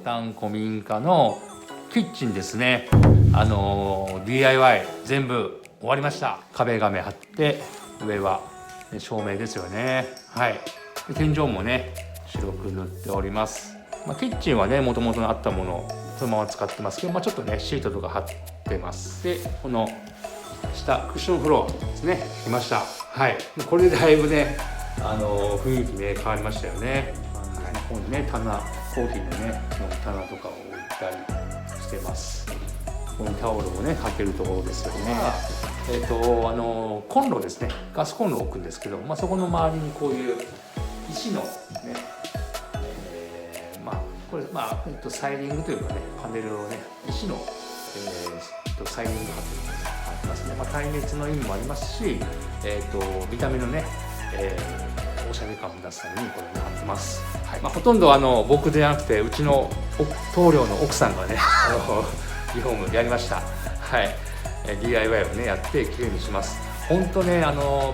タン古民家のキッチンですね。DIY 全部終わりました。壁紙貼って、上は照明ですよね。はい。で天井もね白く塗っております。キッチンはねもともとあったものをそのまま使ってますけど、ちょっとねシートとか貼ってます。でこの下クッションフロアですね、来ました。はい。これでだいぶね雰囲気ね変わりましたよね。ここにね棚、コーヒーのね棚とかを置いたりしてます。ここにタオルをねかけるところですよね。コンロですね、ガスコンロを置くんですけど、そこの周りにこういう石のね、これサイリングというかね、パネルをね石の、サイリング貼ってますね。耐熱の意味もありますし、見た目のね、おしゃれ感を出すためにこれを貼ってます。はい。ほとんど僕ではなくてうちの棟梁の奥さんがねリフォームやりました。はい。DIY をねやってきれいにします。本当ね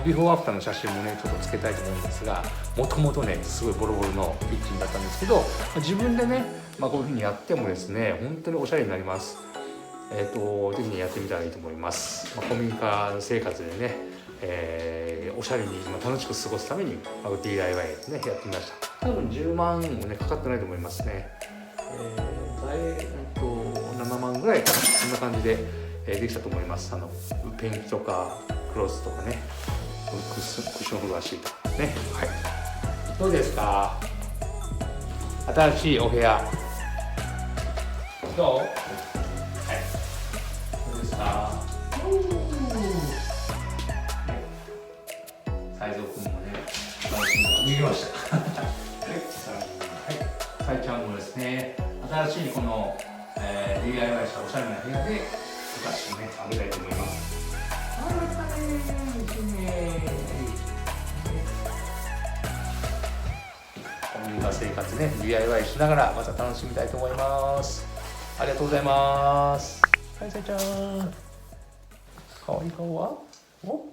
ビフォーアフターの写真もねちょっとつけたいと思うんですが、もともとねすごいボロボロのキッチンだったんですけど、自分でねこういう風にやってもですね本当におしゃれになります。ぜひねやってみたらいいと思います。古民家生活でね、おしゃれに楽しく過ごすために、DIY ねやってみました。多分10万もねかかってないと思いますね。7万ぐらいかな、そんな感じで、できたと思います。ペンキとかクロスとかね、クッションフロアシートね。はい。どうですか？新しいお部屋。どう？はい。どうですか？サイズオ君もね、逃げました。はい。サイちゃんもですね、新しいこの、DIY したおしゃれな部屋で昔ね、あげたいと思います。古民家生活ね、DIY しながらまた楽しみたいと思います。ありがとうございます。はい、さいちゃん。かわいい顔は？お？